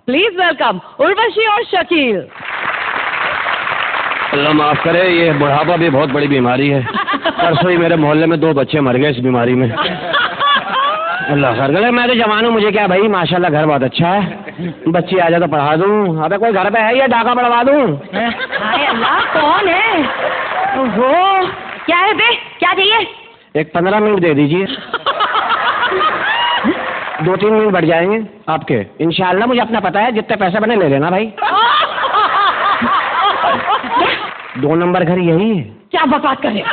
Please welcome Urvashi और शकील। अल्लाह माफ करे, ये बुढ़ापा भी बहुत बड़ी बीमारी है। परसों ही मेरे मोहल्ले में 2 बच्चे मर गए इस बीमारी में। अल्लाह खैर करे, मैं तो जवान हूँ, मुझे क्या भाई, माशाल्लाह घर बहुत अच्छा है। बच्ची आ जाए तो पढ़ा दूँ। अबे कोई घर पे है या डाका बढ़वा दूँ? हाय अल्लाह, कौन है? ओहो, क्या है बे, क्या चाहिए? एक 15 मिनट दे दीजिए। 2-3 मिनट बढ़ जाएंगे आपके इंशाअल्लाह। मुझे अपना पता है, जितने पैसे बने ले लेना भाई। 2 नंबर घर यही है। क्या बकवास कर रहे हो?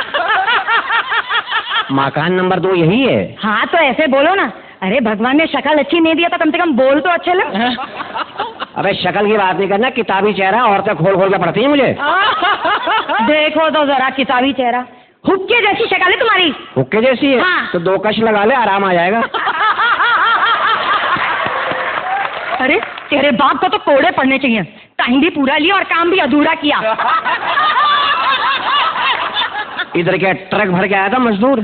मकान नंबर 2 यही है। हाँ तो ऐसे बोलो ना। अरे भगवान ने शक्ल अच्छी नहीं दिया तो कम से कम बोल तो अच्छे लग। अबे शक्ल की बात नहीं करना, किताबी चेहरा, औरतें खोल खोल के पढ़ती हैं मुझे। देखो तो जरा किताबी चेहरा, हुक्के जैसी शक्ल है तुम्हारी। हुक्के जैसी है? हाँ। तो 2 कश लगा ले, आराम आ जाएगा। अरे तेरे बाप को तो कोड़े पड़ने चाहिए। टाइम भी पूरा लिया और काम भी अधूरा किया। इधर क्या ट्रक भर के आया था मजदूर?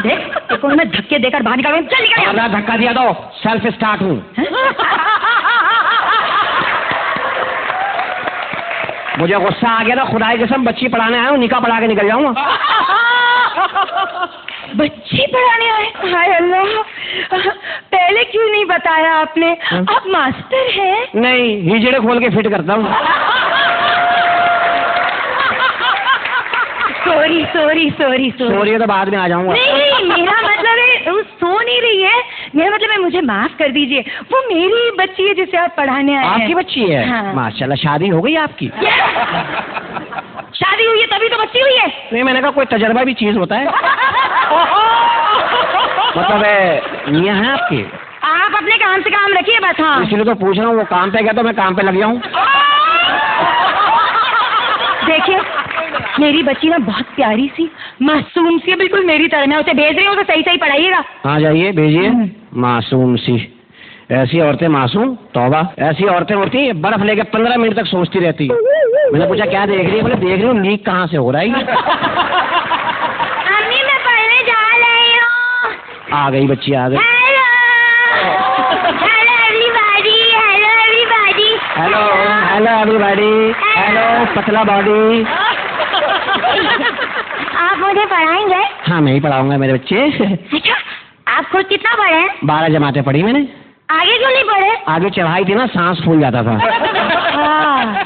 देख देखो, मैं धक्के देकर बाहर निकाल। चल निकल। धक्का दिया तो सेल्फ स्टार्ट हूँ। मुझे गुस्सा आ गया था, खुदा की कसम बच्ची पढ़ाने आया हूँ, निकाह पढ़ा के निकल जाऊंगा। बच्ची पढ़ाने आए? हाय अल्लाह, पहले क्यों नहीं बताया आपने? आप मास्टर हैं? नहीं, हिजड़े खोल के फिट करता हूँ। सॉरी सॉरी सॉरी सॉरी तो बाद में आ जाऊंगा। नहीं, मेरा मतलब है वो सो नहीं रही है। मेरा मतलब है मुझे माफ कर दीजिए, वो मेरी बच्ची है जिसे आप पढ़ाने आए हैं। आपकी बच्ची है? हाँ। माशाल्लाह, शादी हो गई आपकी? शादी हुई है तभी तो बच्ची हुई है। नहीं, मैंने कहा कोई तजर्बा भी चीज होता है। मतलब मियाँ है आपकी? आप अपने काम से काम रखिए बस। हाँ इसलिए तो पूछ रहा हूँ, वो काम पे गया तो मैं काम पे लग जाऊँ। देखिए मेरी बच्ची ना बहुत प्यारी सी मासूम सी है, बिल्कुल मेरी तरह। मैं उसे भेज रही हूँ, उसे सही सही पढ़ाइएगा। हाँ जाइए, भेजिए। मासूम सी, ऐसी औरतें मासूम, तौबा। ऐसी औरतें होती है बर्फ लेके 15 मिनट तक सोचती रहती है। मैंने पूछा क्या देख रही है? बोले देख रही हूँ लीक कहाँ से हो रहा है। अम्मी मैं पढ़ने जा रही हूँ। आ गई बच्ची, आ गई। Hello everybody, hello everybody, hello hello everybody, hello पतला बॉडी। आप मुझे पढ़ाएंगे? हाँ मैं ही पढ़ाऊंगा मेरे बच्चे। अच्छा, आप खुद कितना पढ़े? 12 जमातें पढ़ी मैंने। आगे क्यों नहीं पढ़े? आगे चढ़ाई थी ना, सांस फूल जाता था। हाँ।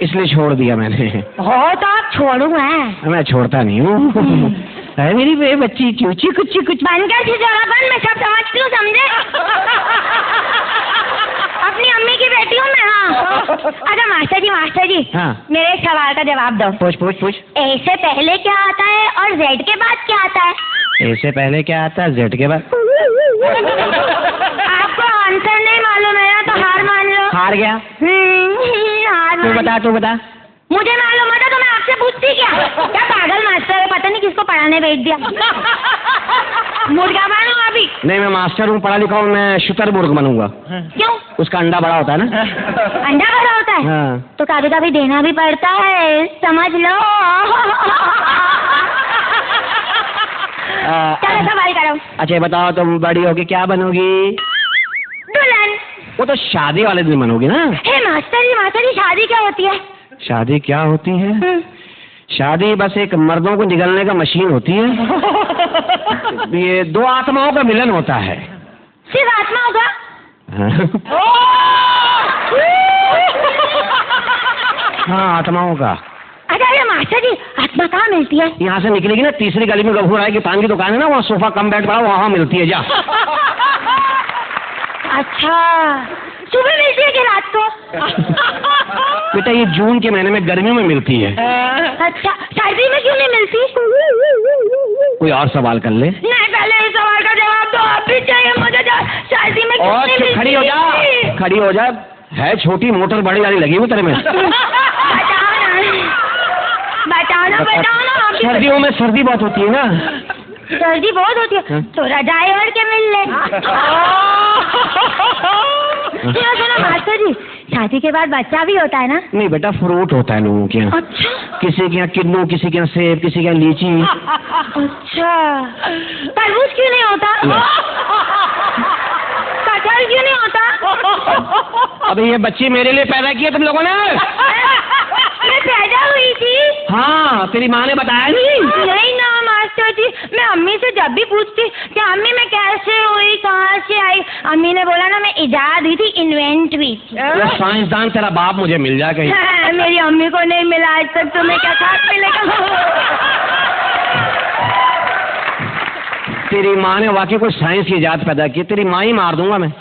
इसलिए छोड़ दिया मैंने। हो तो आप छोड़ू हैं। मैं छोड़ता नहीं हूँ। अरे मेरी बच्ची चूची कुछ बन कर बन, मैं सब समझती हूँ, समझे? अपनी अम्मी की बेटी हूँ मैं। हाँ। अच्छा मास्टर जी हाँ। मेरे एक सवाल का जवाब दो। पूछ। ए से पहले क्या आता है और जेड के बाद क्या आता है? ए से पहले क्या आता है, जेड के बाद? आपको आंसर नहीं मालूम है ना तो हार मान लो। हार गया। हार मान। तू बता। मुझे मालूम होता तो मैं आपसे पूछती क्या? क्या पागल मास्टर है, पता नहीं किसको पढ़ाने भेज दिया। मुर्गा बनूं अभी? नहीं, मैं मास्टर हूँ, पढ़ा लिखा हूँ, मैं शुतुरमुर्ग बनूंगा। क्यों? उसका अंडा बड़ा होता है ना। अंडा बड़ा होता है? हाँ। तो कभी कभी देना भी पड़ता है, समझ लो। चलो सवाल करो। अच्छा बताओ, तुम बड़ी होगी क्या बनोगी? दुल्हन। वो तो शादी वाले दिन बनोगी ना। हे मास्टर जी शादी क्या होती है? शादी क्या होती है? शादी बस एक मर्दों को निगलने का मशीन होती है। ये 2 आत्माओं का मिलन होता है। सिर्फ आत्माओं का? हाँ आत्माओं का। अच्छा मास्टर जी, आत्मा कहाँ मिलती है? यहाँ से निकलेगी ना, तीसरी गली में गफूर राय की पान की दुकान है ना, वहाँ सोफा कम बेड पड़ा, वहाँ मिलती है। जा। अच्छा, सुबह मिलती है कि रात को? बेटा ये जून के महीने में गर्मियों में मिलती है। अच्छा, सर्दी में क्यों नहीं मिलती? कोई और सवाल कर ले। नहीं, पहले इस सवाल का जवाब दो। आप भी चाहिए मुझे। सर्दी में क्यों नहीं मिलती? खड़ी हो जा। है छोटी मोटर बड़ी वाली लगी हुई तेरे में। बताओ ना। सर्दियों में सर्दी बहुत होती है ना। सर्दी बहुत होती है तो रजाई ओढ़ के मिल ले। सुनो मास्टर जी, शादी के बाद बच्चा भी होता है ना? नहीं बेटा, फ्रूट होता है लोगों के यहाँ। अच्छा। किसी के यहाँ किन्नू, किसी के यहाँ सेब, किसी के यहाँ लीची। अच्छा, तरबूज क्यों नहीं होता? कटहल क्यों नहीं होता? अभी ये बच्ची मेरे लिए पैदा की है तुम लोगों ने? मैं पैदा हुई थी? हाँ, तेरी माँ ने बताया नहीं? नहीं ना मास्टर जी, मैं अम्मी से जब भी पूछती कि अम्मी मैं कैसे हुई, कहाँ से आई, अम्मी ने बोला ना मैं इजाद हुई थी, इन्वेंट हुई थी। ये साइंसदान तेरा बाप मुझे मिल जाए कहीं। मेरी अम्मी को नहीं मिला आज तक, तुम्हें क्या खास मिलेगा? तेरी माँ ने वाकई कोई साइंस की इजाद पैदा की, तेरी माँ ही मार दूंगा मैं।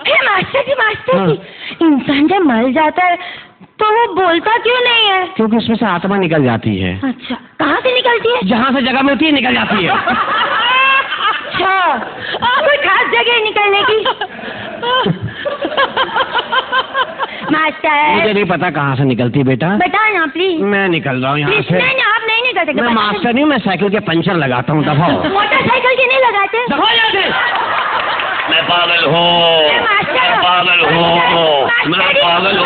मास्टर जी, इंसान जब मर जाता है तो वो बोलता क्यों नहीं है? क्योंकि उसमें से आत्मा निकल जाती है। अच्छा, कहाँ से निकलती है? जहाँ से जगह मिलती है निकल जाती है। अच्छा, कोई खास जगह निकलने की? मास्टर मुझे नहीं पता कहाँ से निकलती बेटा। बताओ ना प्लीज। मैं निकल रहा हूँ यहाँ से। नहीं आप नहीं निकल सकते। मैं मास्टर नहीं हूँ, मैं साइकिल के पंचर लगाता हूँ। दफा हो। मोटरसाइकिल के नहीं लगाते? दफा हो यहाँ से। मैं पागल हूँ, मास्टर, मैं पागल हूँ, मैं पागल हूँ।